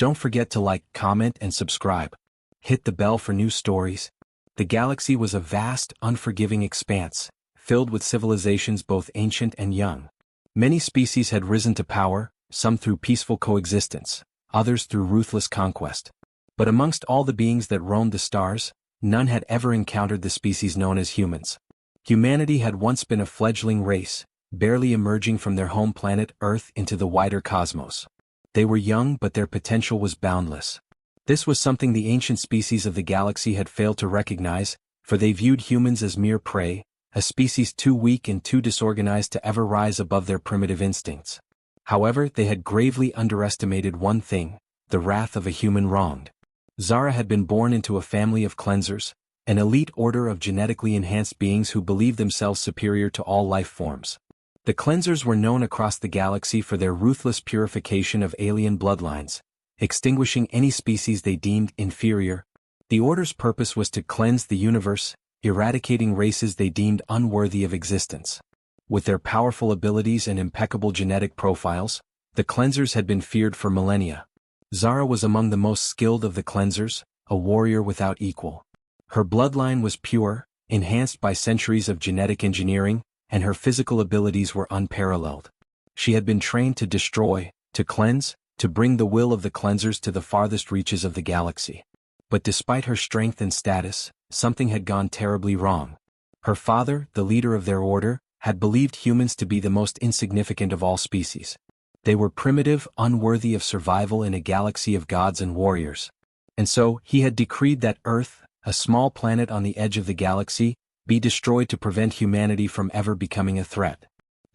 Don't forget to like, comment, and subscribe. Hit the bell for new stories. The galaxy was a vast, unforgiving expanse, filled with civilizations both ancient and young. Many species had risen to power, some through peaceful coexistence, others through ruthless conquest. But amongst all the beings that roamed the stars, none had ever encountered the species known as humans. Humanity had once been a fledgling race, barely emerging from their home planet Earth into the wider cosmos. They were young, but their potential was boundless. This was something the ancient species of the galaxy had failed to recognize, for they viewed humans as mere prey, a species too weak and too disorganized to ever rise above their primitive instincts. However, they had gravely underestimated one thing: the wrath of a human wronged. Zara had been born into a family of cleansers, an elite order of genetically enhanced beings who believed themselves superior to all life forms. The cleansers were known across the galaxy for their ruthless purification of alien bloodlines, extinguishing any species they deemed inferior. The order's purpose was to cleanse the universe, eradicating races they deemed unworthy of existence. With their powerful abilities and impeccable genetic profiles, the cleansers had been feared for millennia. Zara was among the most skilled of the cleansers, a warrior without equal. Her bloodline was pure, enhanced by centuries of genetic engineering, and her physical abilities were unparalleled. She had been trained to destroy, to cleanse, to bring the will of the cleansers to the farthest reaches of the galaxy. But despite her strength and status, something had gone terribly wrong. Her father, the leader of their order, had believed humans to be the most insignificant of all species. They were primitive, unworthy of survival in a galaxy of gods and warriors. And so, he had decreed that Earth, a small planet on the edge of the galaxy, be destroyed to prevent humanity from ever becoming a threat.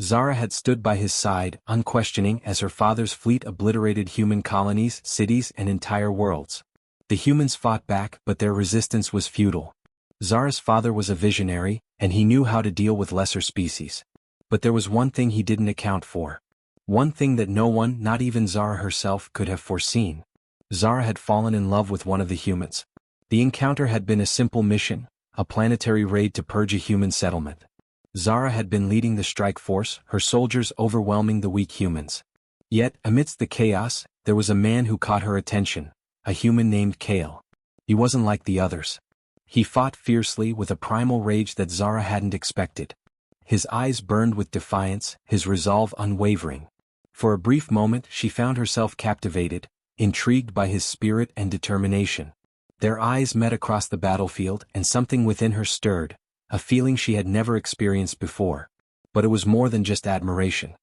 Zara had stood by his side, unquestioning, as her father's fleet obliterated human colonies, cities, and entire worlds. The humans fought back, but their resistance was futile. Zara's father was a visionary, and he knew how to deal with lesser species. But there was one thing he didn't account for. One thing that no one, not even Zara herself, could have foreseen. Zara had fallen in love with one of the humans. The encounter had been a simple mission, a planetary raid to purge a human settlement. Zara had been leading the strike force, her soldiers overwhelming the weak humans. Yet, amidst the chaos, there was a man who caught her attention, a human named Kale. He wasn't like the others. He fought fiercely with a primal rage that Zara hadn't expected. His eyes burned with defiance, his resolve unwavering. For a brief moment she found herself captivated, intrigued by his spirit and determination. Their eyes met across the battlefield, and something within her stirred, a feeling she had never experienced before. But it was more than just admiration.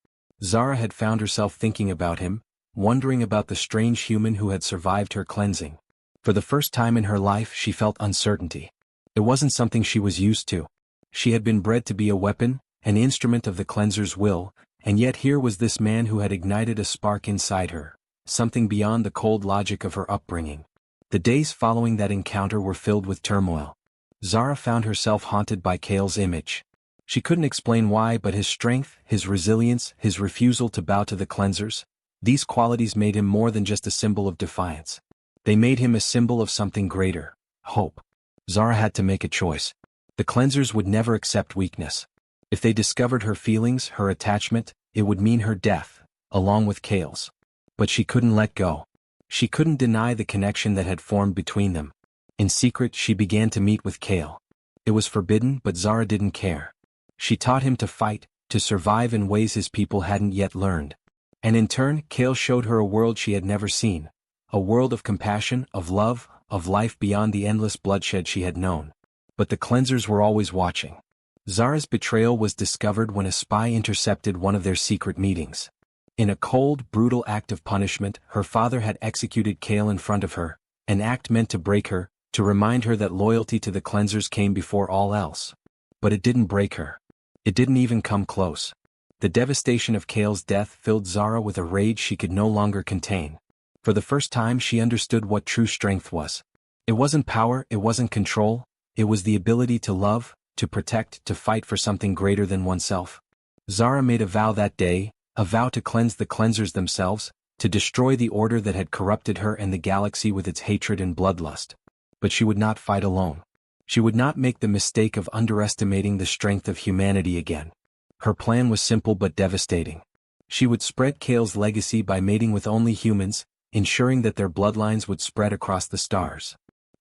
Zara had found herself thinking about him, wondering about the strange human who had survived her cleansing. For the first time in her life she felt uncertainty. It wasn't something she was used to. She had been bred to be a weapon, an instrument of the cleanser's will, and yet here was this man who had ignited a spark inside her, something beyond the cold logic of her upbringing. The days following that encounter were filled with turmoil. Zara found herself haunted by Kale's image. She couldn't explain why, but his strength, his resilience, his refusal to bow to the cleansers, these qualities made him more than just a symbol of defiance. They made him a symbol of something greater: hope. Zara had to make a choice. The cleansers would never accept weakness. If they discovered her feelings, her attachment, it would mean her death, along with Kale's. But she couldn't let go. She couldn't deny the connection that had formed between them. In secret she began to meet with Kale. It was forbidden, but Zara didn't care. She taught him to fight, to survive in ways his people hadn't yet learned. And in turn, Kale showed her a world she had never seen. A world of compassion, of love, of life beyond the endless bloodshed she had known. But the cleansers were always watching. Zara's betrayal was discovered when a spy intercepted one of their secret meetings. In a cold, brutal act of punishment, her father had executed Kale in front of her, an act meant to break her, to remind her that loyalty to the cleansers came before all else. But it didn't break her. It didn't even come close. The devastation of Kale's death filled Zara with a rage she could no longer contain. For the first time she understood what true strength was. It wasn't power, it wasn't control, it was the ability to love, to protect, to fight for something greater than oneself. Zara made a vow that day, a vow to cleanse the cleansers themselves, to destroy the order that had corrupted her and the galaxy with its hatred and bloodlust. But she would not fight alone. She would not make the mistake of underestimating the strength of humanity again. Her plan was simple but devastating. She would spread Kale's legacy by mating with only humans, ensuring that their bloodlines would spread across the stars.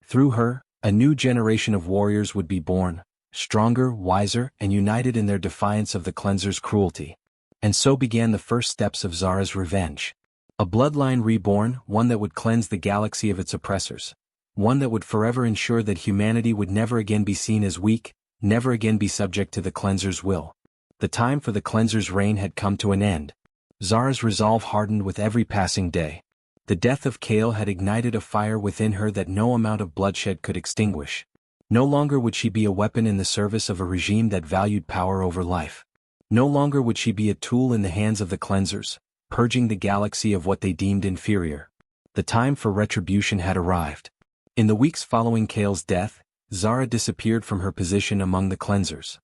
Through her, a new generation of warriors would be born, stronger, wiser, and united in their defiance of the cleanser's cruelty. And so began the first steps of Zara's revenge. A bloodline reborn, one that would cleanse the galaxy of its oppressors. One that would forever ensure that humanity would never again be seen as weak, never again be subject to the cleanser's will. The time for the cleanser's reign had come to an end. Zara's resolve hardened with every passing day. The death of Kale had ignited a fire within her that no amount of bloodshed could extinguish. No longer would she be a weapon in the service of a regime that valued power over life. No longer would she be a tool in the hands of the cleansers, purging the galaxy of what they deemed inferior. The time for retribution had arrived. In the weeks following Kale's death, Zara disappeared from her position among the cleansers.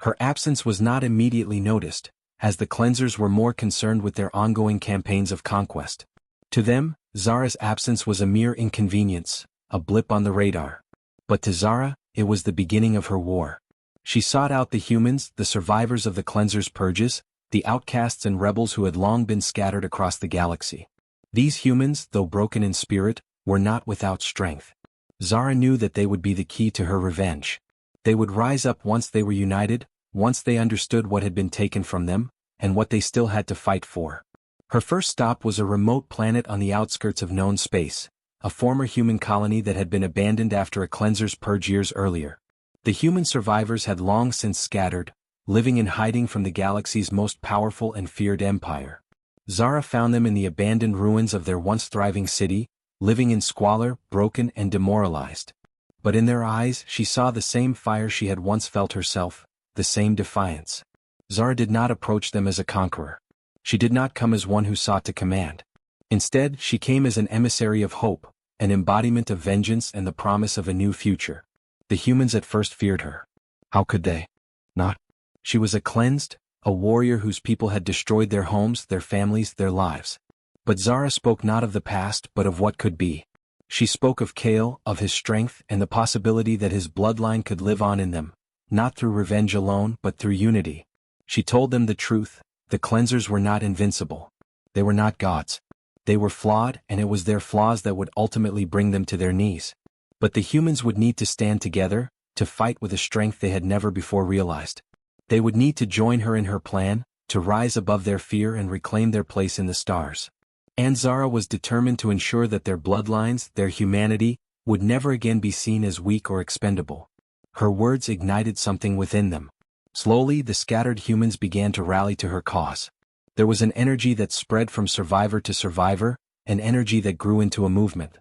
Her absence was not immediately noticed, as the cleansers were more concerned with their ongoing campaigns of conquest. To them, Zara's absence was a mere inconvenience, a blip on the radar. But to Zara, it was the beginning of her war. She sought out the humans, the survivors of the cleanser's purges, the outcasts and rebels who had long been scattered across the galaxy. These humans, though broken in spirit, were not without strength. Zara knew that they would be the key to her revenge. They would rise up once they were united, once they understood what had been taken from them, and what they still had to fight for. Her first stop was a remote planet on the outskirts of known space, a former human colony that had been abandoned after a cleanser's purge years earlier. The human survivors had long since scattered, living in hiding from the galaxy's most powerful and feared empire. Zara found them in the abandoned ruins of their once thriving city, living in squalor, broken and demoralized. But in their eyes she saw the same fire she had once felt herself, the same defiance. Zara did not approach them as a conqueror. She did not come as one who sought to command. Instead, she came as an emissary of hope, an embodiment of vengeance and the promise of a new future. The humans at first feared her. How could they? Not. She was a cleansed, a warrior whose people had destroyed their homes, their families, their lives. But Zara spoke not of the past but of what could be. She spoke of Kale, of his strength and the possibility that his bloodline could live on in them, not through revenge alone but through unity. She told them the truth. The cleansers were not invincible. They were not gods. They were flawed, and it was their flaws that would ultimately bring them to their knees. But the humans would need to stand together, to fight with a strength they had never before realized. They would need to join her in her plan, to rise above their fear and reclaim their place in the stars. And Zara was determined to ensure that their bloodlines, their humanity, would never again be seen as weak or expendable. Her words ignited something within them. Slowly, the scattered humans began to rally to her cause. There was an energy that spread from survivor to survivor, an energy that grew into a movement.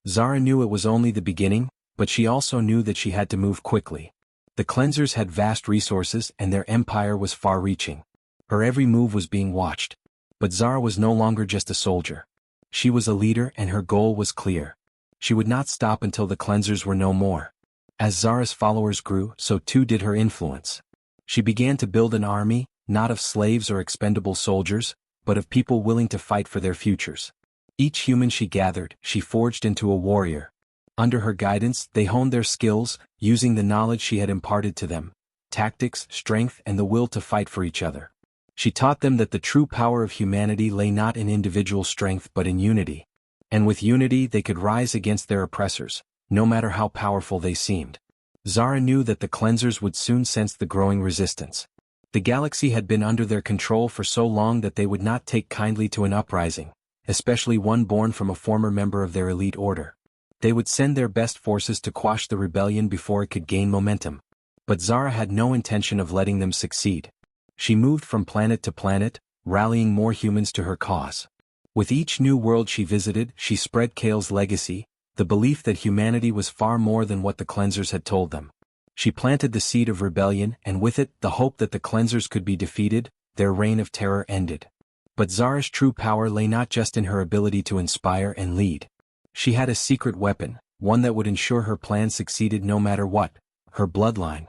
Zara knew it was only the beginning, but she also knew that she had to move quickly. The cleansers had vast resources and their empire was far-reaching. Her every move was being watched. But Zara was no longer just a soldier. She was a leader and her goal was clear. She would not stop until the cleansers were no more. As Zara's followers grew, so too did her influence. She began to build an army, not of slaves or expendable soldiers, but of people willing to fight for their futures. Each human she gathered, she forged into a warrior. Under her guidance, they honed their skills, using the knowledge she had imparted to them, tactics, strength, and the will to fight for each other. She taught them that the true power of humanity lay not in individual strength but in unity. And with unity they could rise against their oppressors, no matter how powerful they seemed. Zara knew that the cleansers would soon sense the growing resistance. The galaxy had been under their control for so long that they would not take kindly to an uprising, especially one born from a former member of their elite order. They would send their best forces to quash the rebellion before it could gain momentum. But Zara had no intention of letting them succeed. She moved from planet to planet, rallying more humans to her cause. With each new world she visited, she spread Kale's legacy, the belief that humanity was far more than what the cleansers had told them. She planted the seed of rebellion and with it the hope that the cleansers could be defeated, their reign of terror ended. But Zara's true power lay not just in her ability to inspire and lead. She had a secret weapon, one that would ensure her plan succeeded no matter what, her bloodline.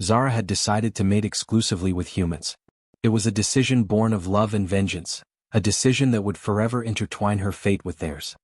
Zara had decided to mate exclusively with humans. It was a decision born of love and vengeance, a decision that would forever intertwine her fate with theirs.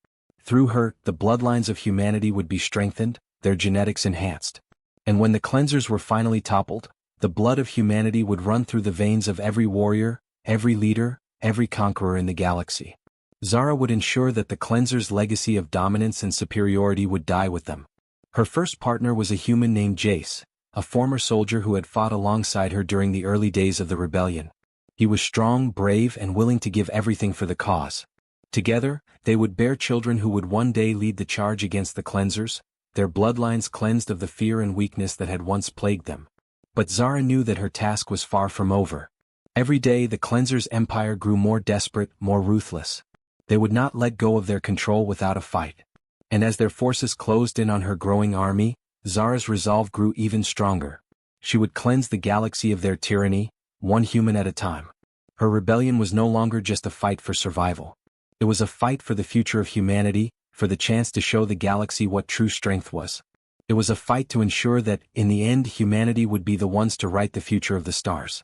Through her, the bloodlines of humanity would be strengthened, their genetics enhanced. And when the cleansers were finally toppled, the blood of humanity would run through the veins of every warrior, every leader, every conqueror in the galaxy. Zara would ensure that the cleanser's legacy of dominance and superiority would die with them. Her first partner was a human named Jace, a former soldier who had fought alongside her during the early days of the rebellion. He was strong, brave, and willing to give everything for the cause. Together, they would bear children who would one day lead the charge against the cleansers, their bloodlines cleansed of the fear and weakness that had once plagued them. But Zara knew that her task was far from over. Every day the cleansers' empire grew more desperate, more ruthless. They would not let go of their control without a fight. And as their forces closed in on her growing army, Zara's resolve grew even stronger. She would cleanse the galaxy of their tyranny, one human at a time. Her rebellion was no longer just a fight for survival. It was a fight for the future of humanity, for the chance to show the galaxy what true strength was. It was a fight to ensure that, in the end, humanity would be the ones to write the future of the stars.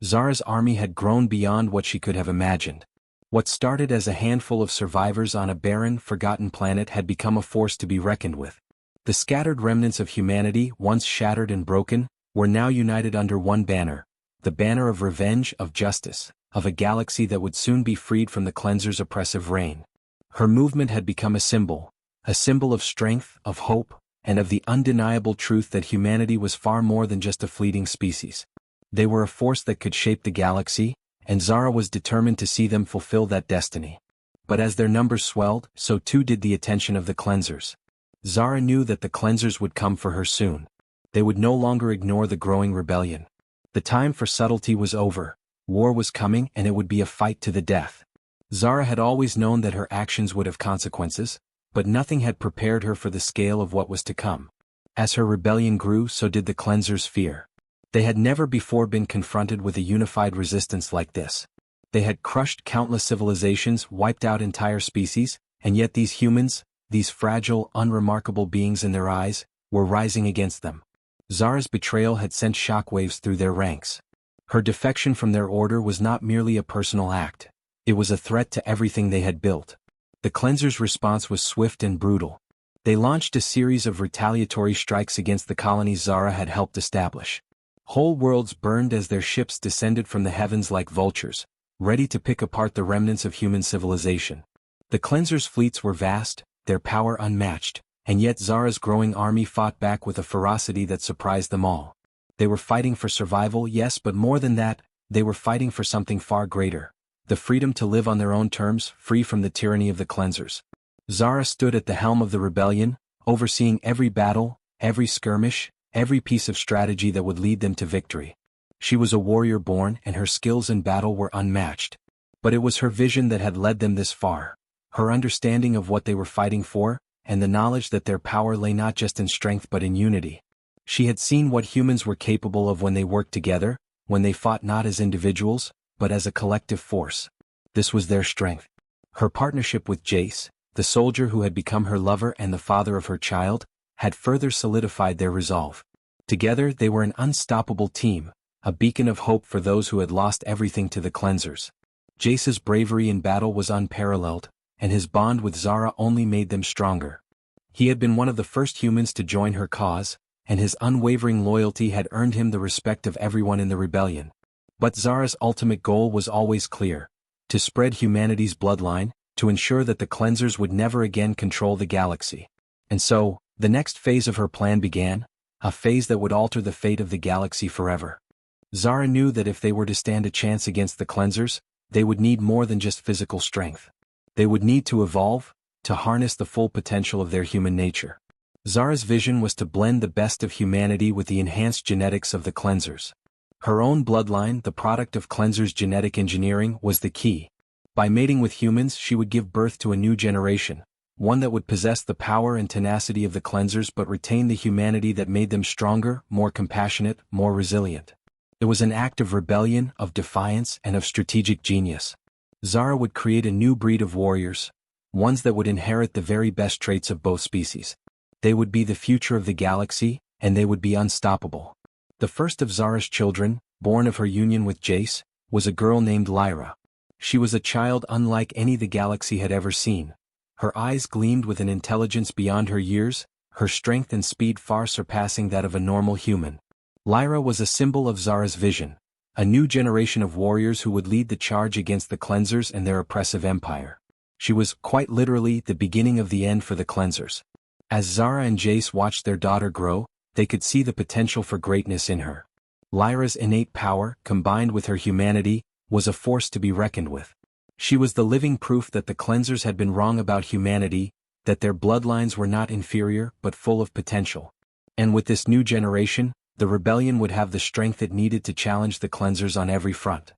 Zara's army had grown beyond what she could have imagined. What started as a handful of survivors on a barren, forgotten planet had become a force to be reckoned with. The scattered remnants of humanity, once shattered and broken, were now united under one banner, the banner of revenge, of justice, of a galaxy that would soon be freed from the cleanser's oppressive reign. Her movement had become a symbol of strength, of hope, and of the undeniable truth that humanity was far more than just a fleeting species. They were a force that could shape the galaxy, and Zara was determined to see them fulfill that destiny. But as their numbers swelled, so too did the attention of the cleansers. Zara knew that the cleansers would come for her soon. They would no longer ignore the growing rebellion. The time for subtlety was over. War was coming, and it would be a fight to the death. Zara had always known that her actions would have consequences, but nothing had prepared her for the scale of what was to come. As her rebellion grew, so did the cleansers' fear. They had never before been confronted with a unified resistance like this. They had crushed countless civilizations, wiped out entire species, and yet these humans, these fragile, unremarkable beings in their eyes, were rising against them. Zara's betrayal had sent shockwaves through their ranks. Her defection from their order was not merely a personal act. It was a threat to everything they had built. The cleansers' response was swift and brutal. They launched a series of retaliatory strikes against the colonies Zara had helped establish. Whole worlds burned as their ships descended from the heavens like vultures, ready to pick apart the remnants of human civilization. The cleansers' fleets were vast, their power unmatched, and yet Zara's growing army fought back with a ferocity that surprised them all. They were fighting for survival, yes, but more than that, they were fighting for something far greater: the freedom to live on their own terms, free from the tyranny of the cleansers. Zara stood at the helm of the rebellion, overseeing every battle, every skirmish, every piece of strategy that would lead them to victory. She was a warrior born, and her skills in battle were unmatched. But it was her vision that had led them this far, her understanding of what they were fighting for, and the knowledge that their power lay not just in strength but in unity. She had seen what humans were capable of when they worked together, when they fought not as individuals, but as a collective force. This was their strength. Her partnership with Jace, the soldier who had become her lover and the father of her child, had further solidified their resolve. Together they were an unstoppable team, a beacon of hope for those who had lost everything to the cleansers. Jace's bravery in battle was unparalleled, and his bond with Zara only made them stronger. He had been one of the first humans to join her cause, and his unwavering loyalty had earned him the respect of everyone in the rebellion. But Zara's ultimate goal was always clear: to spread humanity's bloodline, to ensure that the cleansers would never again control the galaxy. And so, the next phase of her plan began, a phase that would alter the fate of the galaxy forever. Zara knew that if they were to stand a chance against the cleansers, they would need more than just physical strength. They would need to evolve, to harness the full potential of their human nature. Zara's vision was to blend the best of humanity with the enhanced genetics of the cleansers. Her own bloodline, the product of cleansers' genetic engineering, was the key. By mating with humans, she would give birth to a new generation, one that would possess the power and tenacity of the cleansers but retain the humanity that made them stronger, more compassionate, more resilient. It was an act of rebellion, of defiance, and of strategic genius. Zara would create a new breed of warriors, ones that would inherit the very best traits of both species. They would be the future of the galaxy, and they would be unstoppable. The first of Zara's children, born of her union with Jace, was a girl named Lyra. She was a child unlike any the galaxy had ever seen. Her eyes gleamed with an intelligence beyond her years, her strength and speed far surpassing that of a normal human. Lyra was a symbol of Zara's vision, a new generation of warriors who would lead the charge against the cleansers and their oppressive empire. She was, quite literally, the beginning of the end for the cleansers. As Zara and Jace watched their daughter grow, they could see the potential for greatness in her. Lyra's innate power, combined with her humanity, was a force to be reckoned with. She was the living proof that the cleansers had been wrong about humanity, that their bloodlines were not inferior but full of potential. And with this new generation, the rebellion would have the strength it needed to challenge the cleansers on every front.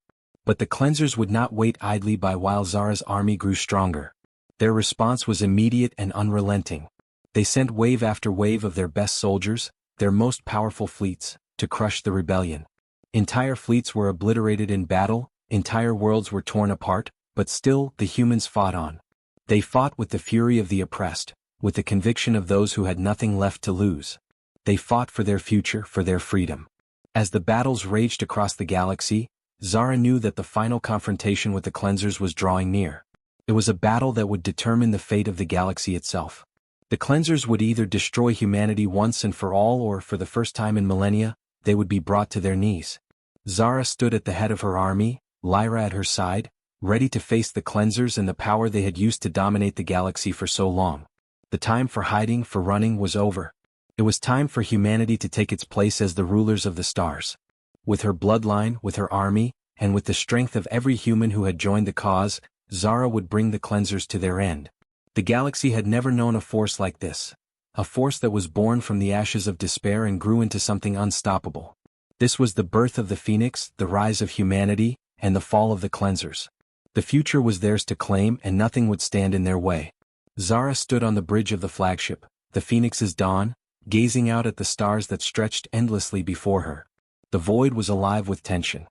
But the cleansers would not wait idly by while Zara's army grew stronger. Their response was immediate and unrelenting. They sent wave after wave of their best soldiers, their most powerful fleets, to crush the rebellion. Entire fleets were obliterated in battle, entire worlds were torn apart, but still the humans fought on. They fought with the fury of the oppressed, with the conviction of those who had nothing left to lose. They fought for their future, for their freedom. As the battles raged across the galaxy, Zara knew that the final confrontation with the cleansers was drawing near. It was a battle that would determine the fate of the galaxy itself. The cleansers would either destroy humanity once and for all, or for the first time in millennia, they would be brought to their knees. Zara stood at the head of her army, Lyra at her side, ready to face the cleansers and the power they had used to dominate the galaxy for so long. The time for hiding, for running, was over. It was time for humanity to take its place as the rulers of the stars. With her bloodline, with her army, and with the strength of every human who had joined the cause, Zara would bring the cleansers to their end. The galaxy had never known a force like this. A force that was born from the ashes of despair and grew into something unstoppable. This was the birth of the Phoenix, the rise of humanity, and the fall of the cleansers. The future was theirs to claim, and nothing would stand in their way. Zara stood on the bridge of the flagship, the Phoenix's dawn, gazing out at the stars that stretched endlessly before her. The void was alive with tension.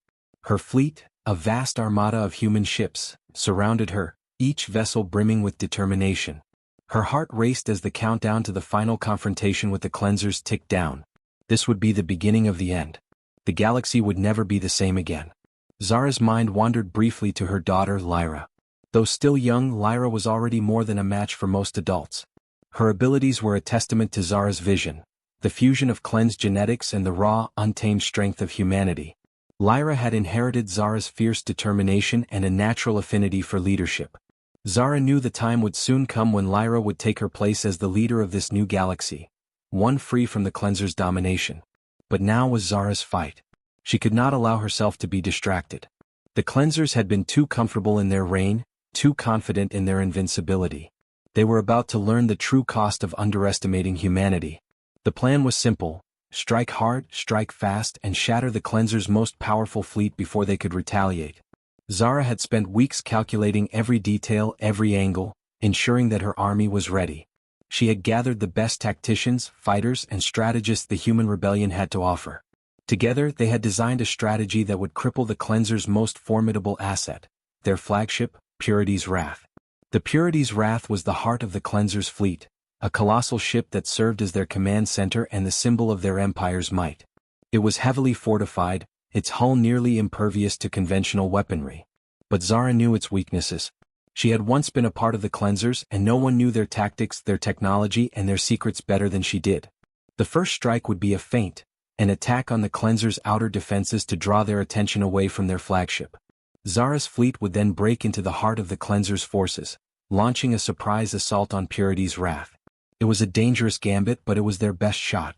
Her fleet, a vast armada of human ships, surrounded her, each vessel brimming with determination. Her heart raced as the countdown to the final confrontation with the cleansers ticked down. This would be the beginning of the end. The galaxy would never be the same again. Zara's mind wandered briefly to her daughter Lyra. Though still young, Lyra was already more than a match for most adults. Her abilities were a testament to Zara's vision, the fusion of cleansed genetics and the raw, untamed strength of humanity. Lyra had inherited Zara's fierce determination and a natural affinity for leadership. Zara knew the time would soon come when Lyra would take her place as the leader of this new galaxy, one free from the cleanser's domination. But now was Zara's fight. She could not allow herself to be distracted. The cleansers had been too comfortable in their reign, too confident in their invincibility. They were about to learn the true cost of underestimating humanity. The plan was simple: strike hard, strike fast, and shatter the cleansers' most powerful fleet before they could retaliate. Zara had spent weeks calculating every detail, every angle, ensuring that her army was ready. She had gathered the best tacticians, fighters, and strategists the human rebellion had to offer. Together, they had designed a strategy that would cripple the cleansers' most formidable asset, their flagship, Purity's Wrath. The Purity's Wrath was the heart of the cleansers' fleet, a colossal ship that served as their command center and the symbol of their empire's might. It was heavily fortified, its hull nearly impervious to conventional weaponry. But Zara knew its weaknesses. She had once been a part of the cleansers, and no one knew their tactics, their technology, and their secrets better than she did. The first strike would be a feint, an attack on the cleansers' outer defenses to draw their attention away from their flagship. Zara's fleet would then break into the heart of the cleansers' forces, launching a surprise assault on Purity's Wrath. It was a dangerous gambit, but it was their best shot.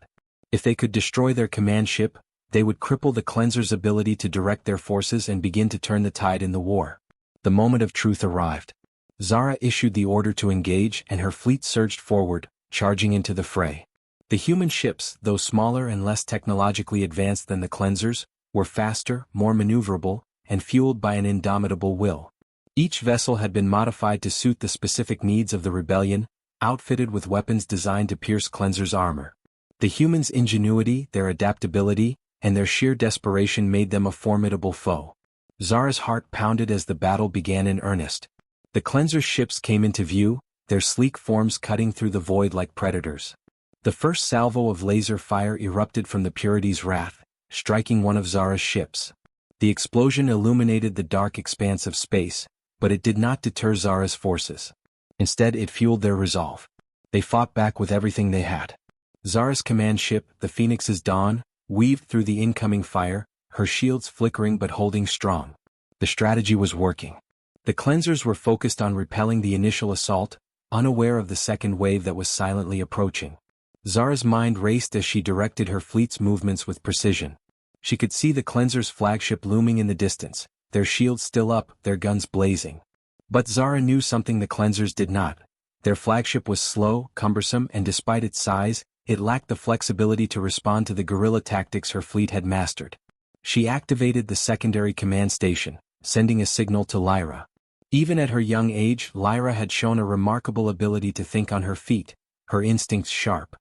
If they could destroy their command ship, they would cripple the cleansers' ability to direct their forces and begin to turn the tide in the war. The moment of truth arrived. Zara issued the order to engage, and her fleet surged forward, charging into the fray. The human ships, though smaller and less technologically advanced than the cleansers, were faster, more maneuverable, and fueled by an indomitable will. Each vessel had been modified to suit the specific needs of the rebellion, outfitted with weapons designed to pierce cleansers' armor. The humans' ingenuity, their adaptability, and their sheer desperation made them a formidable foe. Zara's heart pounded as the battle began in earnest. The cleansers' ships came into view, their sleek forms cutting through the void like predators. The first salvo of laser fire erupted from the Purity's Wrath, striking one of Zara's ships. The explosion illuminated the dark expanse of space, but it did not deter Zara's forces. Instead, it fueled their resolve. They fought back with everything they had. Zara's command ship, the Phoenix's Dawn, weaved through the incoming fire, her shields flickering but holding strong. The strategy was working. The cleansers were focused on repelling the initial assault, unaware of the second wave that was silently approaching. Zara's mind raced as she directed her fleet's movements with precision. She could see the cleansers' flagship looming in the distance, their shields still up, their guns blazing. But Zara knew something the cleansers did not. Their flagship was slow, cumbersome, and despite its size, it lacked the flexibility to respond to the guerrilla tactics her fleet had mastered. She activated the secondary command station, sending a signal to Lyra. Even at her young age, Lyra had shown a remarkable ability to think on her feet, her instincts sharp.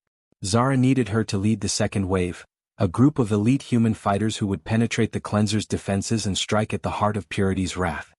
Zara needed her to lead the second wave, a group of elite human fighters who would penetrate the cleanser's defenses and strike at the heart of Purity's wrath.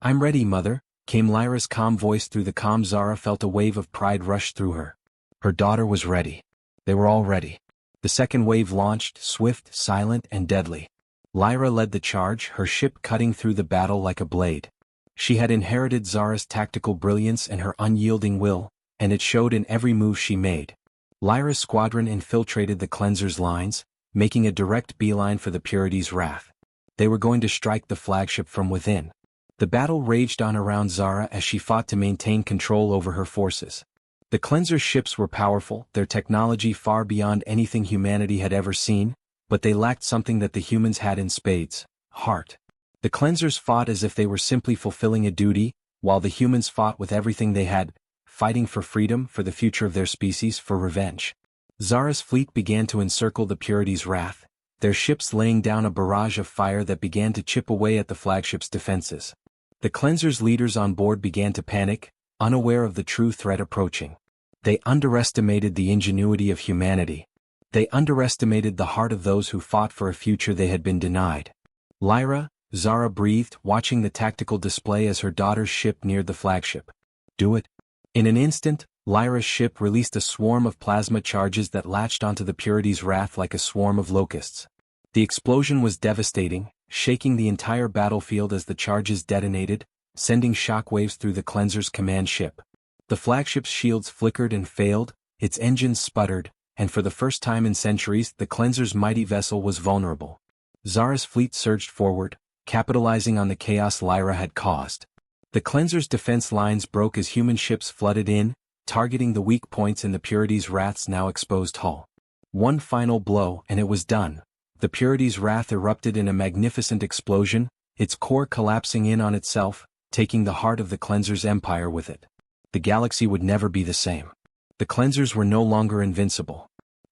"I'm ready, Mother," came Lyra's calm voice through the calm. Zara felt a wave of pride rush through her. Her daughter was ready. They were all ready. The second wave launched, swift, silent, and deadly. Lyra led the charge, her ship cutting through the battle like a blade. She had inherited Zara's tactical brilliance and her unyielding will, and it showed in every move she made. Lyra's squadron infiltrated the cleanser's lines, making a direct beeline for the Purity's wrath. They were going to strike the flagship from within. The battle raged on around Zara as she fought to maintain control over her forces. The cleanser's ships were powerful, their technology far beyond anything humanity had ever seen, but they lacked something that the humans had in spades: heart. The cleansers fought as if they were simply fulfilling a duty, while the humans fought with everything they had, fighting for freedom, for the future of their species, for revenge. Zara's fleet began to encircle the Purity's wrath, their ships laying down a barrage of fire that began to chip away at the flagship's defenses. The cleanser's leaders on board began to panic, unaware of the true threat approaching. They underestimated the ingenuity of humanity. They underestimated the heart of those who fought for a future they had been denied. "Lyra," Zara breathed, watching the tactical display as her daughter's ship neared the flagship. "Do it." In an instant, Lyra's ship released a swarm of plasma charges that latched onto the Purity's wrath like a swarm of locusts. The explosion was devastating, shaking the entire battlefield as the charges detonated, sending shockwaves through the cleanser's command ship. The flagship's shields flickered and failed, its engines sputtered, and for the first time in centuries the cleanser's mighty vessel was vulnerable. Zara's fleet surged forward, capitalizing on the chaos Lyra had caused. The cleanser's defense lines broke as human ships flooded in, targeting the weak points in the Purity's wrath's now exposed hull. One final blow and it was done. The Purity's wrath erupted in a magnificent explosion, its core collapsing in on itself, taking the heart of the cleanser's empire with it. The galaxy would never be the same. The cleansers were no longer invincible.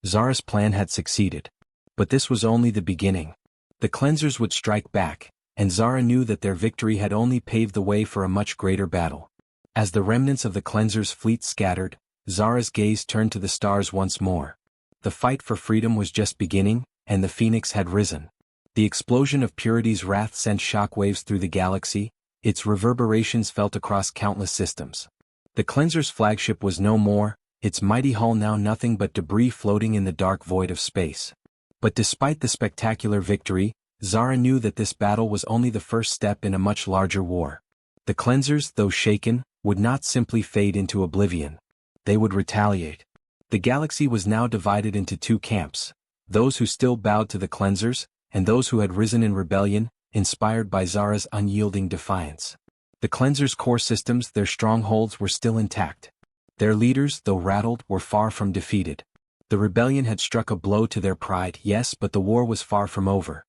Zara's plan had succeeded. But this was only the beginning. The cleansers would strike back, and Zara knew that their victory had only paved the way for a much greater battle. As the remnants of the cleanser's fleet scattered, Zara's gaze turned to the stars once more. The fight for freedom was just beginning, and the phoenix had risen. The explosion of Purity's wrath sent shockwaves through the galaxy, its reverberations felt across countless systems. The cleanser's flagship was no more, its mighty hull now nothing but debris floating in the dark void of space. But despite the spectacular victory, Zara knew that this battle was only the first step in a much larger war. The cleansers, though shaken, would not simply fade into oblivion. They would retaliate. The galaxy was now divided into two camps: those who still bowed to the cleansers, and those who had risen in rebellion, inspired by Zara's unyielding defiance. The cleansers' core systems, their strongholds, were still intact. Their leaders, though rattled, were far from defeated. The rebellion had struck a blow to their pride, yes, but the war was far from over.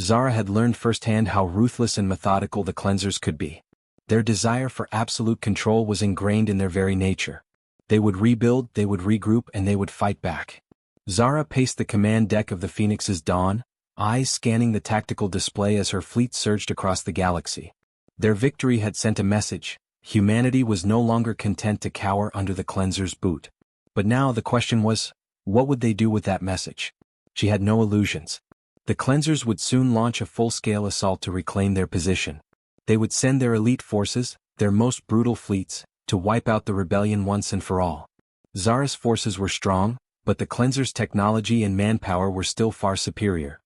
Zara had learned firsthand how ruthless and methodical the cleansers could be. Their desire for absolute control was ingrained in their very nature. They would rebuild, they would regroup, and they would fight back. Zara paced the command deck of the Phoenix's Dawn, eyes scanning the tactical display as her fleet surged across the galaxy. Their victory had sent a message: humanity was no longer content to cower under the cleanser's boot. But now the question was, what would they do with that message? She had no illusions. The cleansers would soon launch a full-scale assault to reclaim their position. They would send their elite forces, their most brutal fleets, to wipe out the rebellion once and for all. Zara's forces were strong, but the cleanser's technology and manpower were still far superior.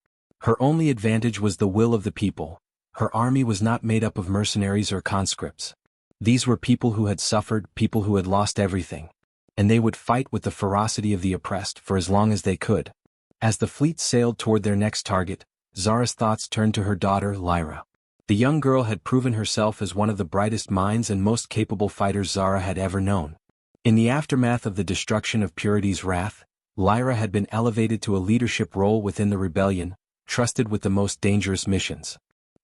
Her only advantage was the will of the people. Her army was not made up of mercenaries or conscripts. These were people who had suffered, people who had lost everything. And they would fight with the ferocity of the oppressed for as long as they could. As the fleet sailed toward their next target, Zara's thoughts turned to her daughter, Lyra. The young girl had proven herself as one of the brightest minds and most capable fighters Zara had ever known. In the aftermath of the destruction of Purity's wrath, Lyra had been elevated to a leadership role within the rebellion, trusted with the most dangerous missions.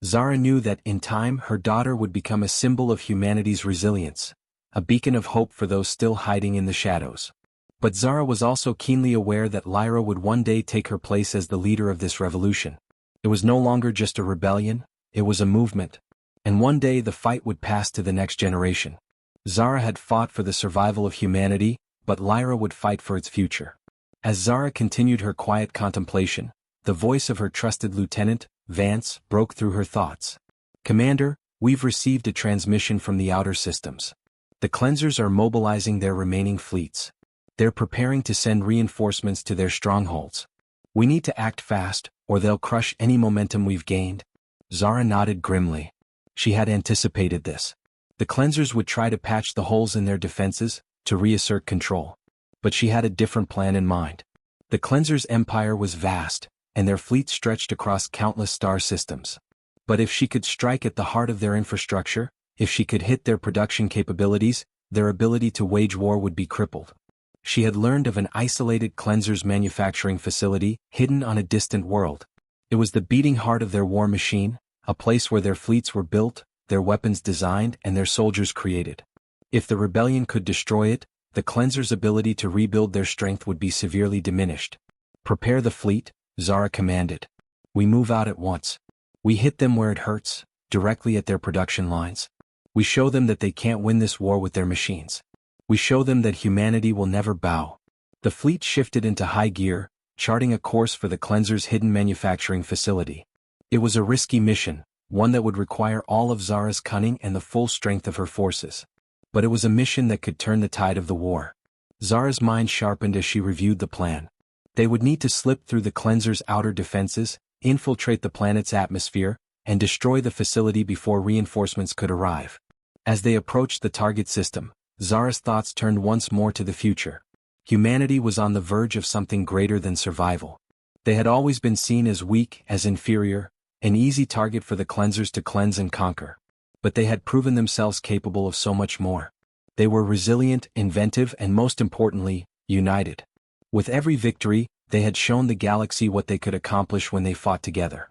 Zara knew that in time her daughter would become a symbol of humanity's resilience, a beacon of hope for those still hiding in the shadows. But Zara was also keenly aware that Lyra would one day take her place as the leader of this revolution. It was no longer just a rebellion, it was a movement. And one day the fight would pass to the next generation. Zara had fought for the survival of humanity, but Lyra would fight for its future. As Zara continued her quiet contemplation, the voice of her trusted lieutenant, Vance, broke through her thoughts. "Commander, we've received a transmission from the outer systems. The cleansers are mobilizing their remaining fleets. They're preparing to send reinforcements to their strongholds. We need to act fast, or they'll crush any momentum we've gained." Zara nodded grimly. She had anticipated this. The cleansers would try to patch the holes in their defenses, to reassert control. But she had a different plan in mind. The cleansers' empire was vast, and their fleet stretched across countless star systems. But if she could strike at the heart of their infrastructure, if she could hit their production capabilities, their ability to wage war would be crippled. She had learned of an isolated cleansers manufacturing facility, hidden on a distant world. It was the beating heart of their war machine, a place where their fleets were built, their weapons designed, and their soldiers created. If the rebellion could destroy it, the cleansers' ability to rebuild their strength would be severely diminished. "Prepare the fleet," Zara commanded. "We move out at once. We hit them where it hurts, directly at their production lines. We show them that they can't win this war with their machines. We show them that humanity will never bow." The fleet shifted into high gear, charting a course for the cleansers' hidden manufacturing facility. It was a risky mission, one that would require all of Zara's cunning and the full strength of her forces. But it was a mission that could turn the tide of the war. Zara's mind sharpened as she reviewed the plan. They would need to slip through the cleansers' outer defenses, infiltrate the planet's atmosphere, and destroy the facility before reinforcements could arrive. As they approached the target system, Zara's thoughts turned once more to the future. Humanity was on the verge of something greater than survival. They had always been seen as weak, as inferior, an easy target for the cleansers to cleanse and conquer. But they had proven themselves capable of so much more. They were resilient, inventive, and most importantly, united. With every victory, they had shown the galaxy what they could accomplish when they fought together.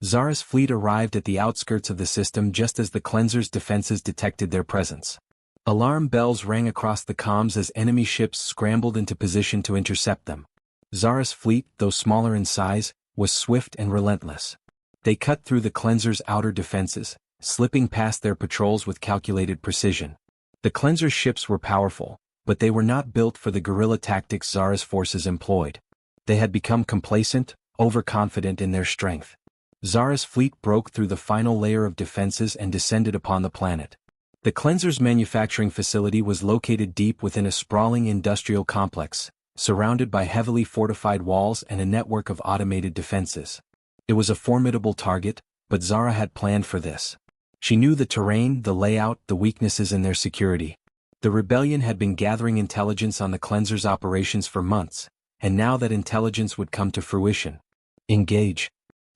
Zara's fleet arrived at the outskirts of the system just as the cleansers' defenses detected their presence. Alarm bells rang across the comms as enemy ships scrambled into position to intercept them. Zara's fleet, though smaller in size, was swift and relentless. They cut through the cleansers' outer defenses, slipping past their patrols with calculated precision. The cleansers' ships were powerful, but they were not built for the guerrilla tactics Zara's forces employed. They had become complacent, overconfident in their strength. Zara's fleet broke through the final layer of defenses and descended upon the planet. The cleansers' manufacturing facility was located deep within a sprawling industrial complex, surrounded by heavily fortified walls and a network of automated defenses. It was a formidable target, but Zara had planned for this. She knew the terrain, the layout, the weaknesses in their security. The rebellion had been gathering intelligence on the cleansers' operations for months, and now that intelligence would come to fruition. "Engage!"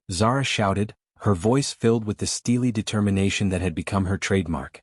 Zara shouted, her voice filled with the steely determination that had become her trademark.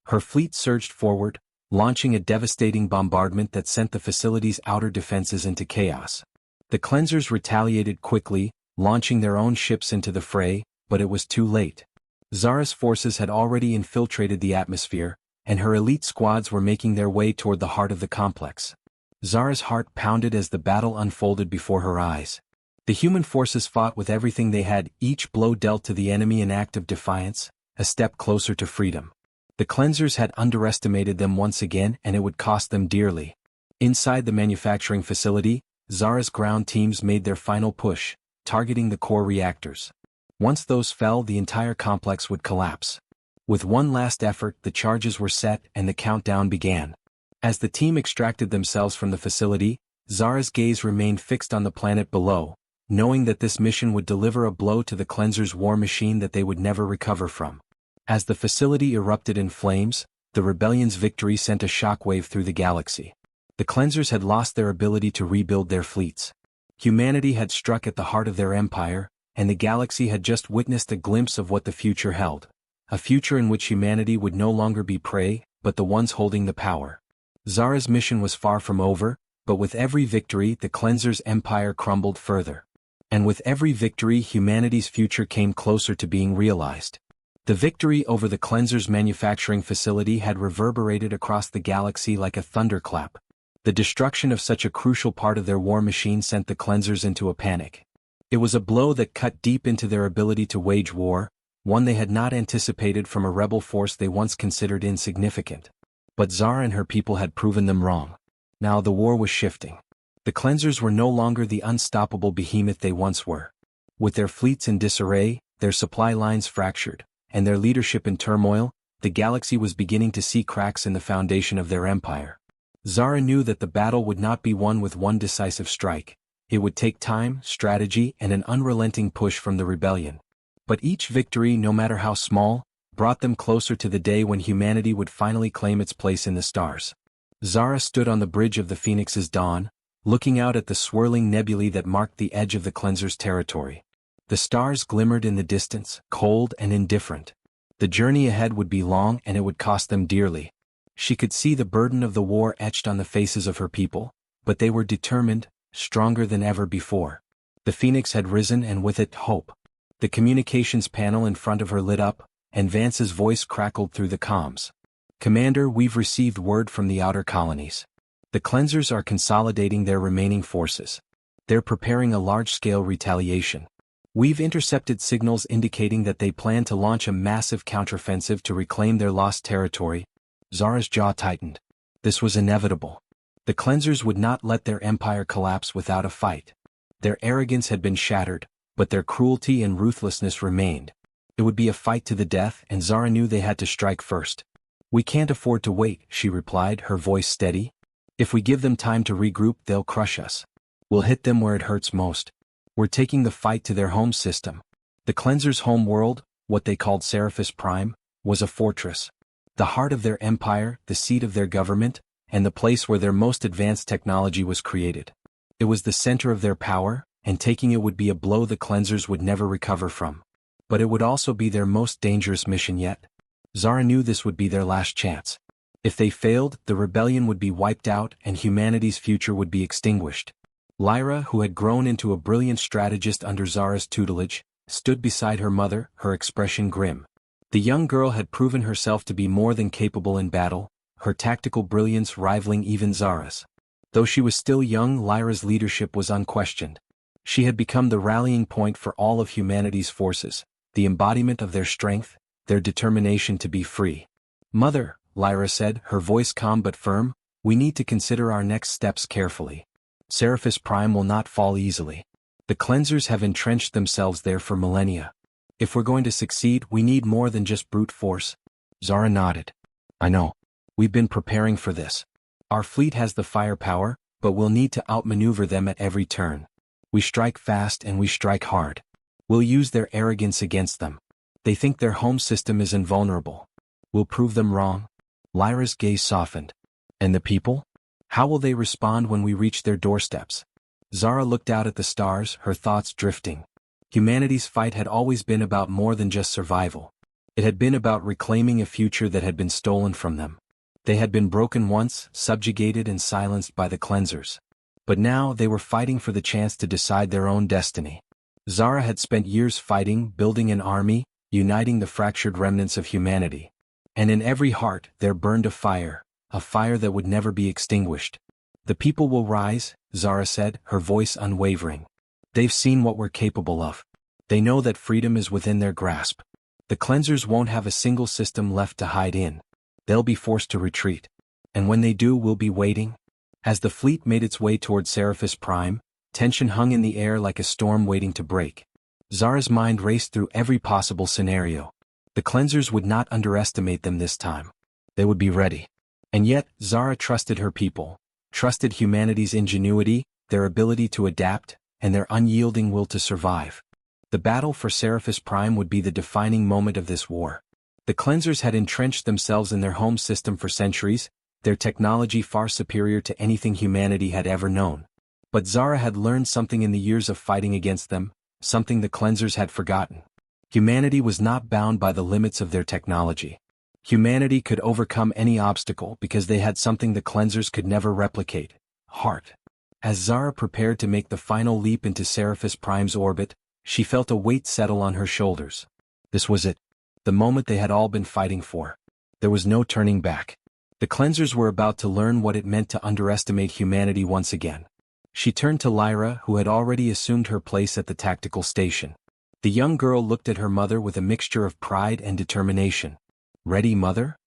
Her fleet surged forward, launching a devastating bombardment that sent the facility's outer defenses into chaos. The cleansers retaliated quickly, launching their own ships into the fray, but it was too late. Zara's forces had already infiltrated the atmosphere, and her elite squads were making their way toward the heart of the complex. Zara's heart pounded as the battle unfolded before her eyes. The human forces fought with everything they had, each blow dealt to the enemy an act of defiance, a step closer to freedom. The cleansers had underestimated them once again, and it would cost them dearly. Inside the manufacturing facility, Zara's ground teams made their final push, targeting the core reactors. Once those fell, the entire complex would collapse. With one last effort, the charges were set and the countdown began. As the team extracted themselves from the facility, Zara's gaze remained fixed on the planet below, knowing that this mission would deliver a blow to the cleansers' war machine that they would never recover from. As the facility erupted in flames, the rebellion's victory sent a shockwave through the galaxy. The cleansers had lost their ability to rebuild their fleets. Humanity had struck at the heart of their empire, and the galaxy had just witnessed a glimpse of what the future held. a future in which humanity would no longer be prey, but the ones holding the power. Zara's mission was far from over, but with every victory the Cleansers' empire crumbled further. And with every victory humanity's future came closer to being realized. The victory over the Cleansers' manufacturing facility had reverberated across the galaxy like a thunderclap. The destruction of such a crucial part of their war machine sent the Cleansers into a panic. It was a blow that cut deep into their ability to wage war, one they had not anticipated from a rebel force they once considered insignificant. But Zara and her people had proven them wrong. Now the war was shifting. The Cleansers were no longer the unstoppable behemoth they once were. With their fleets in disarray, their supply lines fractured, and their leadership in turmoil, the galaxy was beginning to see cracks in the foundation of their empire. Zara knew that the battle would not be won with one decisive strike. It would take time, strategy, and an unrelenting push from the rebellion. But each victory, no matter how small, brought them closer to the day when humanity would finally claim its place in the stars. Zara stood on the bridge of the Phoenix's dawn, looking out at the swirling nebulae that marked the edge of the Cleanser's territory. The stars glimmered in the distance, cold and indifferent. The journey ahead would be long and it would cost them dearly. She could see the burden of the war etched on the faces of her people, but they were determined, stronger than ever before. The Phoenix had risen and with it hope. The communications panel in front of her lit up, and Vance's voice crackled through the comms. "Commander, we've received word from the outer colonies. The Cleansers are consolidating their remaining forces. They're preparing a large-scale retaliation. We've intercepted signals indicating that they plan to launch a massive counteroffensive to reclaim their lost territory." Zara's jaw tightened. This was inevitable. The Cleansers would not let their empire collapse without a fight. Their arrogance had been shattered, but their cruelty and ruthlessness remained. It would be a fight to the death, and Zara knew they had to strike first. "We can't afford to wait," she replied, her voice steady. "If we give them time to regroup, they'll crush us. We'll hit them where it hurts most. We're taking the fight to their home system." The Cleansers' home world, what they called Seraphis Prime, was a fortress. The heart of their empire, the seat of their government, and the place where their most advanced technology was created. It was the center of their power, and taking it would be a blow the Cleansers would never recover from. But it would also be their most dangerous mission yet. Zara knew this would be their last chance. If they failed, the rebellion would be wiped out and humanity's future would be extinguished. Lyra, who had grown into a brilliant strategist under Zara's tutelage, stood beside her mother, her expression grim. The young girl had proven herself to be more than capable in battle, her tactical brilliance rivaling even Zara's. Though she was still young, Lyra's leadership was unquestioned. She had become the rallying point for all of humanity's forces, the embodiment of their strength, their determination to be free. "Mother," Lyra said, her voice calm but firm, "we need to consider our next steps carefully. Seraphis Prime will not fall easily. The Cleansers have entrenched themselves there for millennia. If we're going to succeed, we need more than just brute force." Zara nodded. "I know. We've been preparing for this. Our fleet has the firepower, but we'll need to outmaneuver them at every turn. We strike fast and we strike hard. We'll use their arrogance against them. They think their home system is invulnerable. We'll prove them wrong." Lyra's gaze softened. "And the people? How will they respond when we reach their doorsteps?" Zara looked out at the stars, her thoughts drifting. Humanity's fight had always been about more than just survival. It had been about reclaiming a future that had been stolen from them. They had been broken once, subjugated and silenced by the Cleansers. But now they were fighting for the chance to decide their own destiny. Zara had spent years fighting, building an army, uniting the fractured remnants of humanity. And in every heart there burned a fire that would never be extinguished. "The people will rise," Zara said, her voice unwavering. "They've seen what we're capable of. They know that freedom is within their grasp. The Cleansers won't have a single system left to hide in. They'll be forced to retreat. And when they do, we'll be waiting." As the fleet made its way toward Seraphis Prime, tension hung in the air like a storm waiting to break. Zara's mind raced through every possible scenario. The Cleansers would not underestimate them this time. They would be ready. And yet, Zara trusted her people, trusted humanity's ingenuity, their ability to adapt, and their unyielding will to survive. The battle for Seraphis Prime would be the defining moment of this war. The Cleansers had entrenched themselves in their home system for centuries, their technology far superior to anything humanity had ever known. But Zara had learned something in the years of fighting against them, something the Cleansers had forgotten. Humanity was not bound by the limits of their technology. Humanity could overcome any obstacle because they had something the cleansers could never replicate: heart. As Zara prepared to make the final leap into Seraphis Prime's orbit, she felt a weight settle on her shoulders. This was it. The moment they had all been fighting for. There was no turning back. The cleansers were about to learn what it meant to underestimate humanity once again. She turned to Lyra, who had already assumed her place at the tactical station. The young girl looked at her mother with a mixture of pride and determination. "Ready, mother?"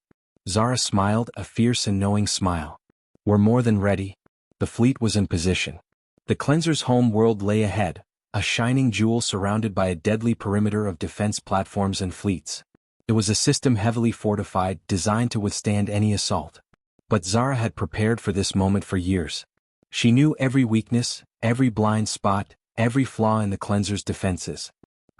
Zara smiled, a fierce and knowing smile. "We're more than ready." The fleet was in position. The cleanser's home world lay ahead, a shining jewel surrounded by a deadly perimeter of defense platforms and fleets. It was a system heavily fortified, designed to withstand any assault. But Zara had prepared for this moment for years. She knew every weakness, every blind spot, every flaw in the cleanser's defenses.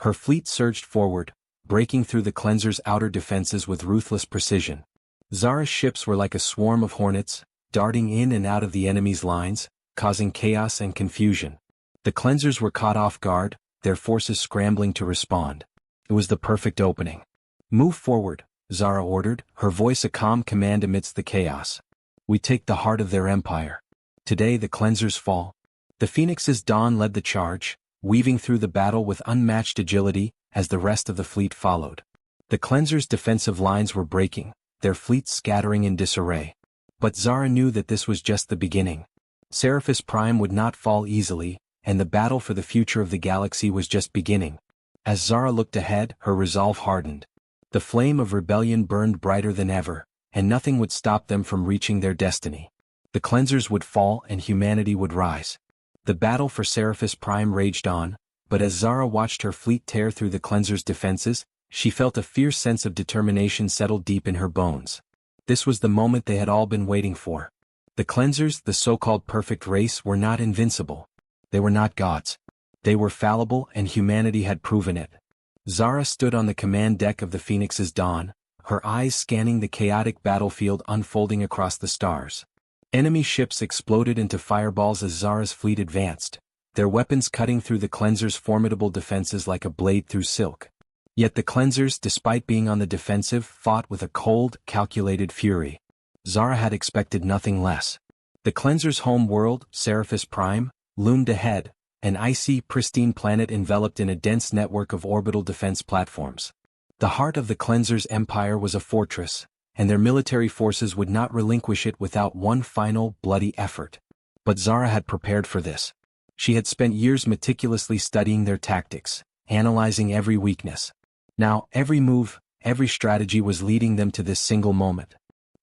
Her fleet surged forward, breaking through the cleanser's outer defenses with ruthless precision. Zara's ships were like a swarm of hornets, darting in and out of the enemy's lines, causing chaos and confusion. The cleansers were caught off guard, their forces scrambling to respond. It was the perfect opening. "Move forward," Zara ordered, her voice a calm command amidst the chaos. "We take the heart of their empire. Today the cleansers fall." The Phoenix's Dawn led the charge, weaving through the battle with unmatched agility, as the rest of the fleet followed. The cleansers' defensive lines were breaking, their fleets scattering in disarray. But Zara knew that this was just the beginning. Seraphis Prime would not fall easily, and the battle for the future of the galaxy was just beginning. As Zara looked ahead, her resolve hardened. The flame of rebellion burned brighter than ever, and nothing would stop them from reaching their destiny. The cleansers would fall and humanity would rise. The battle for Seraphis Prime raged on, but as Zara watched her fleet tear through the cleanser's defenses, she felt a fierce sense of determination settle deep in her bones. This was the moment they had all been waiting for. The cleansers, the so-called perfect race, were not invincible. They were not gods. They were fallible, and humanity had proven it. Zara stood on the command deck of the Phoenix's Dawn, her eyes scanning the chaotic battlefield unfolding across the stars. Enemy ships exploded into fireballs as Zara's fleet advanced, their weapons cutting through the cleanser's formidable defenses like a blade through silk. Yet the cleansers, despite being on the defensive, fought with a cold, calculated fury. Zara had expected nothing less. The cleanser's home world, Seraphis Prime, loomed ahead, an icy, pristine planet enveloped in a dense network of orbital defense platforms. The heart of the cleanser's empire was a fortress, and their military forces would not relinquish it without one final, bloody effort. But Zara had prepared for this. She had spent years meticulously studying their tactics, analyzing every weakness. Now, every move, every strategy was leading them to this single moment.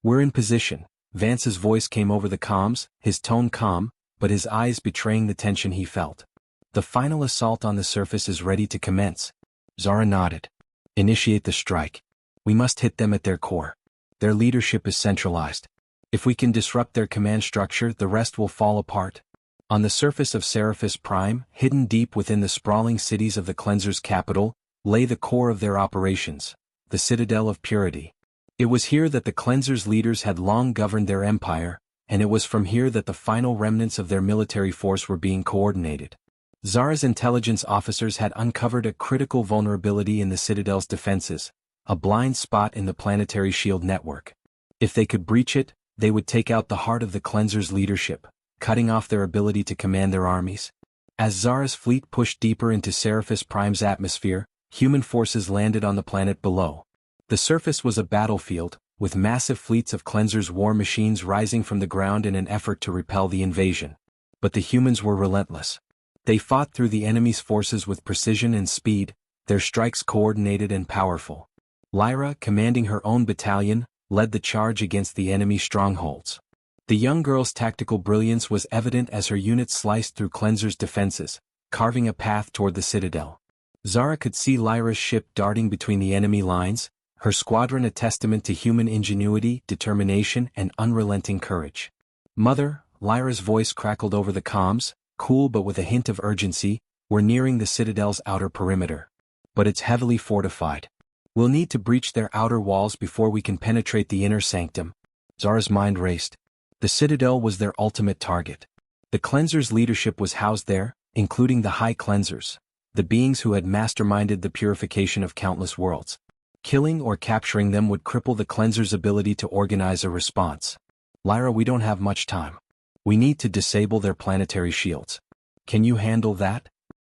"We're in position," Vance's voice came over the comms, his tone calm, but his eyes betraying the tension he felt. "The final assault on the surface is ready to commence." Zara nodded. "Initiate the strike. We must hit them at their core. Their leadership is centralized. If we can disrupt their command structure, the rest will fall apart." On the surface of Seraphis Prime, hidden deep within the sprawling cities of the cleanser's capital, lay the core of their operations, the Citadel of Purity. It was here that the cleanser's leaders had long governed their empire, and it was from here that the final remnants of their military force were being coordinated. Zara's intelligence officers had uncovered a critical vulnerability in the Citadel's defenses, a blind spot in the planetary shield network. If they could breach it, they would take out the heart of the cleanser's leadership, cutting off their ability to command their armies. As Zara's fleet pushed deeper into Seraphis Prime's atmosphere, human forces landed on the planet below. The surface was a battlefield, with massive fleets of cleansers' war machines rising from the ground in an effort to repel the invasion. But the humans were relentless. They fought through the enemy's forces with precision and speed, their strikes coordinated and powerful. Lyra, commanding her own battalion, led the charge against the enemy strongholds. The young girl's tactical brilliance was evident as her units sliced through cleansers' defenses, carving a path toward the citadel. Zara could see Lyra's ship darting between the enemy lines, her squadron a testament to human ingenuity, determination, and unrelenting courage. "Mother," Lyra's voice crackled over the comms, cool but with a hint of urgency, "we're nearing the citadel's outer perimeter. But it's heavily fortified. We'll need to breach their outer walls before we can penetrate the inner sanctum." Zara's mind raced. The citadel was their ultimate target. The cleanser's leadership was housed there, including the high cleansers. the beings who had masterminded the purification of countless worlds. Killing or capturing them would cripple the cleanser's ability to organize a response. Lyra, we don't have much time. We need to disable their planetary shields. Can you handle that?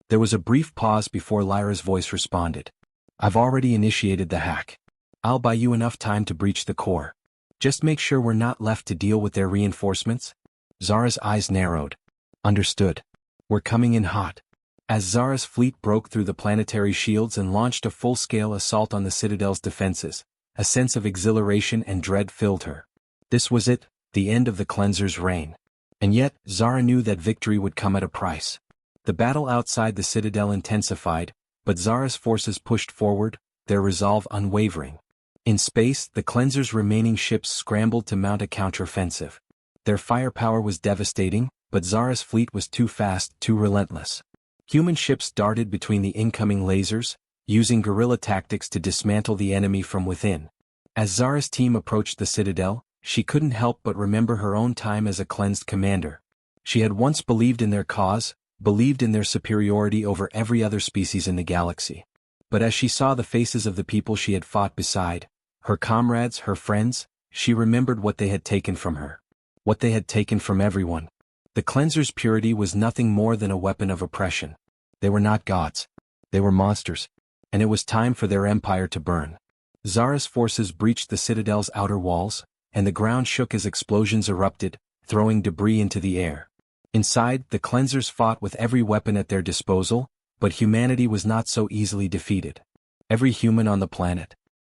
There was a brief pause before Lyra's voice responded. I've already initiated the hack. I'll buy you enough time to breach the core. Just make sure we're not left to deal with their reinforcements. Zara's eyes narrowed. Understood. We're coming in hot. As Zara's fleet broke through the planetary shields and launched a full-scale assault on the Citadel's defenses, a sense of exhilaration and dread filled her. This was it, the end of the cleanser's reign. And yet, Zara knew that victory would come at a price. The battle outside the Citadel intensified, but Zara's forces pushed forward, their resolve unwavering. In space, the cleanser's remaining ships scrambled to mount a counteroffensive. Their firepower was devastating, but Zara's fleet was too fast, too relentless. Human ships darted between the incoming lasers, using guerrilla tactics to dismantle the enemy from within. As Zara's team approached the Citadel, she couldn't help but remember her own time as a cleansed commander. She had once believed in their cause, believed in their superiority over every other species in the galaxy. But as she saw the faces of the people she had fought beside, her comrades, her friends, she remembered what they had taken from her. What they had taken from everyone. The cleanser's purity was nothing more than a weapon of oppression. They were not gods. They were monsters. And it was time for their empire to burn. Zara's forces breached the Citadel's outer walls, and the ground shook as explosions erupted, throwing debris into the air. Inside, the cleansers fought with every weapon at their disposal, but humanity was not so easily defeated. Every human on the planet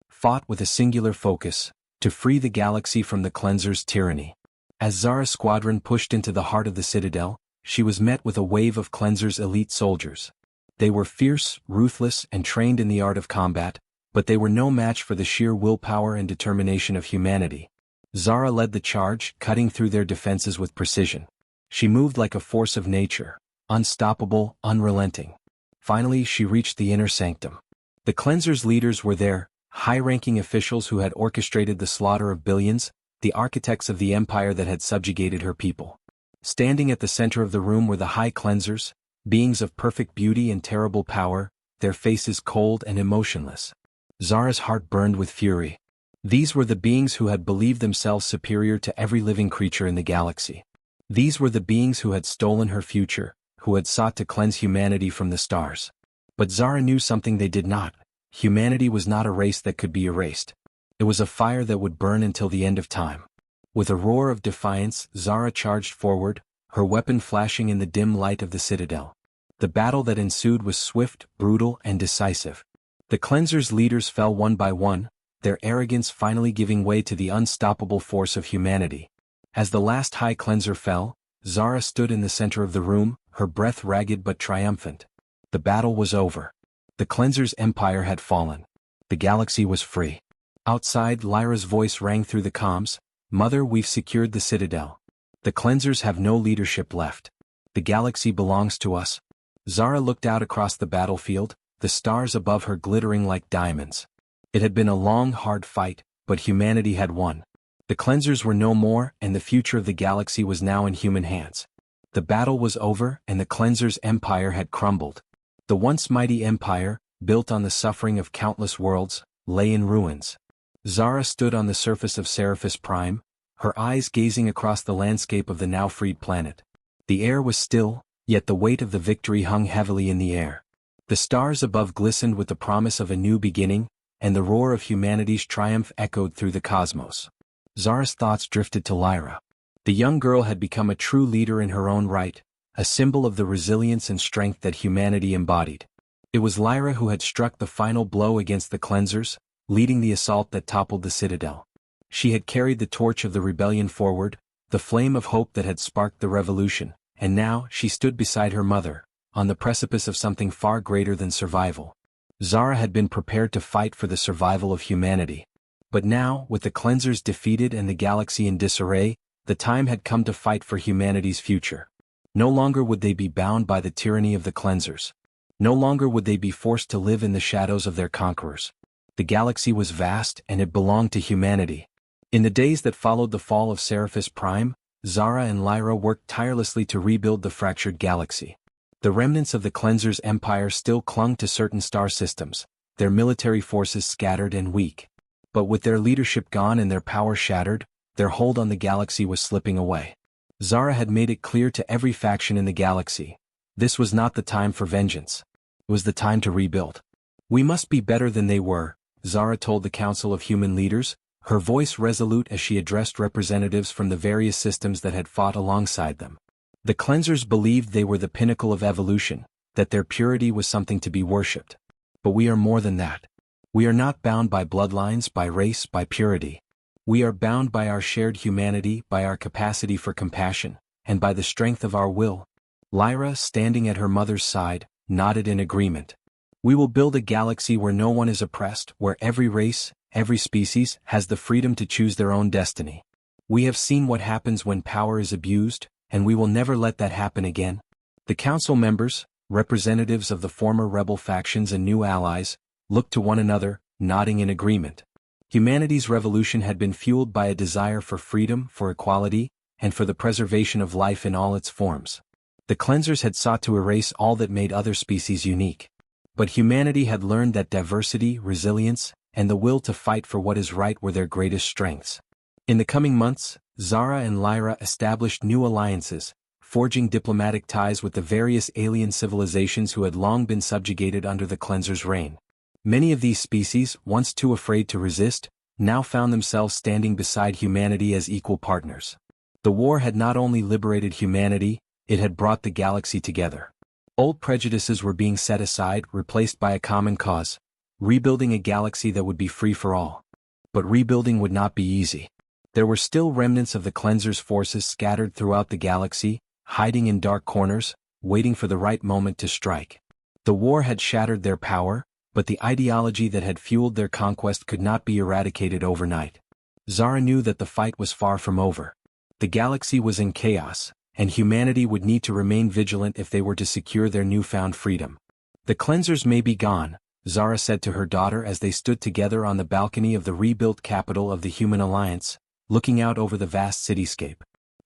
fought with a singular focus, to free the galaxy from the cleanser's tyranny. As Zara's squadron pushed into the heart of the Citadel, she was met with a wave of cleanser's elite soldiers. They were fierce, ruthless, and trained in the art of combat, but they were no match for the sheer willpower and determination of humanity. Zara led the charge, cutting through their defenses with precision. She moved like a force of nature, unstoppable, unrelenting. Finally, she reached the inner sanctum. The cleanser's leaders were there, high-ranking officials who had orchestrated the slaughter of billions, the architects of the empire that had subjugated her people. Standing at the center of the room were the high cleansers, beings of perfect beauty and terrible power, their faces cold and emotionless. Zara's heart burned with fury. These were the beings who had believed themselves superior to every living creature in the galaxy. These were the beings who had stolen her future, who had sought to cleanse humanity from the stars. But Zara knew something they did not. Humanity was not a race that could be erased. It was a fire that would burn until the end of time. With a roar of defiance, Zara charged forward, her weapon flashing in the dim light of the Citadel. The battle that ensued was swift, brutal, and decisive. The cleanser's leaders fell one by one, their arrogance finally giving way to the unstoppable force of humanity. As the last high cleanser fell, Zara stood in the center of the room, her breath ragged but triumphant. The battle was over. The cleanser's empire had fallen. The galaxy was free. Outside, Lyra's voice rang through the comms. Mother, we've secured the Citadel. The cleansers have no leadership left. The galaxy belongs to us. Zara looked out across the battlefield, the stars above her glittering like diamonds. It had been a long, hard fight, but humanity had won. The cleansers were no more, and the future of the galaxy was now in human hands. The battle was over, and the cleanser's empire had crumbled. The once mighty empire, built on the suffering of countless worlds, lay in ruins. Zara stood on the surface of Seraphis Prime, her eyes gazing across the landscape of the now freed planet. The air was still, yet the weight of the victory hung heavily in the air. The stars above glistened with the promise of a new beginning, and the roar of humanity's triumph echoed through the cosmos. Zara's thoughts drifted to Lyra. The young girl had become a true leader in her own right, a symbol of the resilience and strength that humanity embodied. It was Lyra who had struck the final blow against the cleansers, leading the assault that toppled the Citadel. She had carried the torch of the rebellion forward, the flame of hope that had sparked the revolution, and now she stood beside her mother, on the precipice of something far greater than survival. Zara had been prepared to fight for the survival of humanity. But now, with the cleansers defeated and the galaxy in disarray, the time had come to fight for humanity's future. No longer would they be bound by the tyranny of the cleansers. No longer would they be forced to live in the shadows of their conquerors. The galaxy was vast and it belonged to humanity. In the days that followed the fall of Seraphis Prime, Zara and Lyra worked tirelessly to rebuild the fractured galaxy. The remnants of the Cleanser's empire still clung to certain star systems, their military forces scattered and weak. But with their leadership gone and their power shattered, their hold on the galaxy was slipping away. Zara had made it clear to every faction in the galaxy. This was not the time for vengeance. It was the time to rebuild. We must be better than they were, Zara told the Council of Human Leaders, her voice resolute as she addressed representatives from the various systems that had fought alongside them. The Cleansers believed they were the pinnacle of evolution, that their purity was something to be worshipped. But we are more than that. We are not bound by bloodlines, by race, by purity. We are bound by our shared humanity, by our capacity for compassion, and by the strength of our will. Lyra, standing at her mother's side, nodded in agreement. We will build a galaxy where no one is oppressed, where every race, every species, has the freedom to choose their own destiny. We have seen what happens when power is abused, and we will never let that happen again. The council members, representatives of the former rebel factions and new allies, looked to one another, nodding in agreement. Humanity's revolution had been fueled by a desire for freedom, for equality, and for the preservation of life in all its forms. The Cleansers had sought to erase all that made other species unique. But humanity had learned that diversity, resilience, and the will to fight for what is right were their greatest strengths. In the coming months, Zara and Lyra established new alliances, forging diplomatic ties with the various alien civilizations who had long been subjugated under the Cleanser's reign. Many of these species, once too afraid to resist, now found themselves standing beside humanity as equal partners. The war had not only liberated humanity, it had brought the galaxy together. Old prejudices were being set aside, replaced by a common cause, rebuilding a galaxy that would be free for all. But rebuilding would not be easy. There were still remnants of the Cleanser's forces scattered throughout the galaxy, hiding in dark corners, waiting for the right moment to strike. The war had shattered their power, but the ideology that had fueled their conquest could not be eradicated overnight. Zara knew that the fight was far from over. The galaxy was in chaos, and humanity would need to remain vigilant if they were to secure their newfound freedom. The Cleansers may be gone, Zara said to her daughter as they stood together on the balcony of the rebuilt capital of the Human Alliance, looking out over the vast cityscape.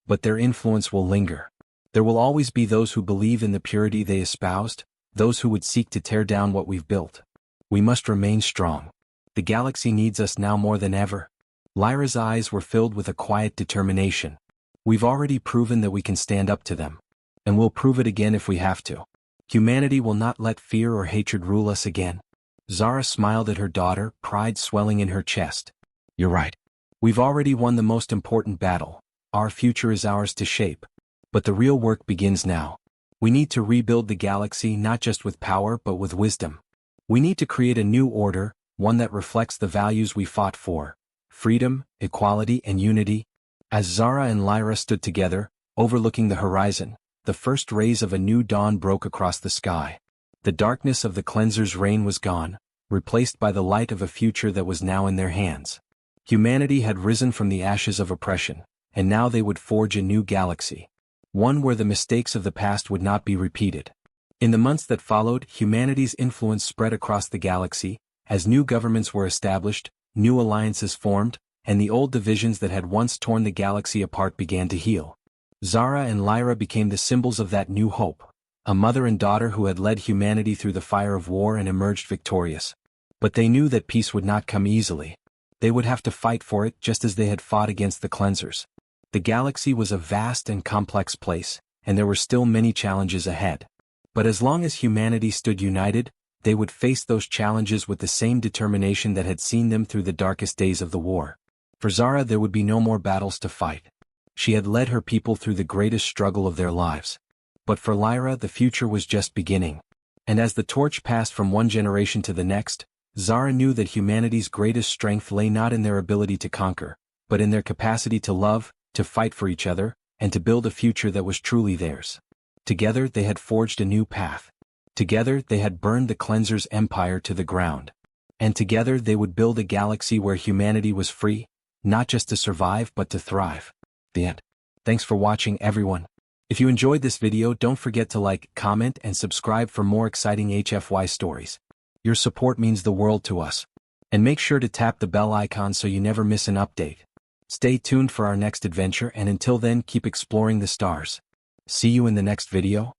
But their influence will linger. There will always be those who believe in the purity they espoused, those who would seek to tear down what we've built. We must remain strong. The galaxy needs us now more than ever. Lyra's eyes were filled with a quiet determination. We've already proven that we can stand up to them. And we'll prove it again if we have to. Humanity will not let fear or hatred rule us again. Zara smiled at her daughter, pride swelling in her chest. You're right. We've already won the most important battle. Our future is ours to shape. But the real work begins now. We need to rebuild the galaxy not just with power but with wisdom. We need to create a new order, one that reflects the values we fought for: freedom, equality, and unity. As Zara and Lyra stood together, overlooking the horizon, the first rays of a new dawn broke across the sky. The darkness of the Cleanser's reign was gone, replaced by the light of a future that was now in their hands. Humanity had risen from the ashes of oppression, and now they would forge a new galaxy. One where the mistakes of the past would not be repeated. In the months that followed, humanity's influence spread across the galaxy, as new governments were established, new alliances formed, and the old divisions that had once torn the galaxy apart began to heal. Zara and Lyra became the symbols of that new hope, a mother and daughter who had led humanity through the fire of war and emerged victorious. But they knew that peace would not come easily. They would have to fight for it just as they had fought against the Cleansers. The galaxy was a vast and complex place, and there were still many challenges ahead. But as long as humanity stood united, they would face those challenges with the same determination that had seen them through the darkest days of the war. For Zara there would be no more battles to fight. She had led her people through the greatest struggle of their lives. But for Lyra the future was just beginning. And as the torch passed from one generation to the next, Zara knew that humanity's greatest strength lay not in their ability to conquer, but in their capacity to love, to fight for each other, and to build a future that was truly theirs. Together they had forged a new path. Together they had burned the Cleanser's empire to the ground. And together they would build a galaxy where humanity was free, not just to survive but to thrive. The end. Thanks for watching, everyone. If you enjoyed this video, don't forget to like, comment, and subscribe for more exciting HFY stories. Your support means the world to us. And make sure to tap the bell icon so you never miss an update. Stay tuned for our next adventure, and until then, keep exploring the stars. See you in the next video.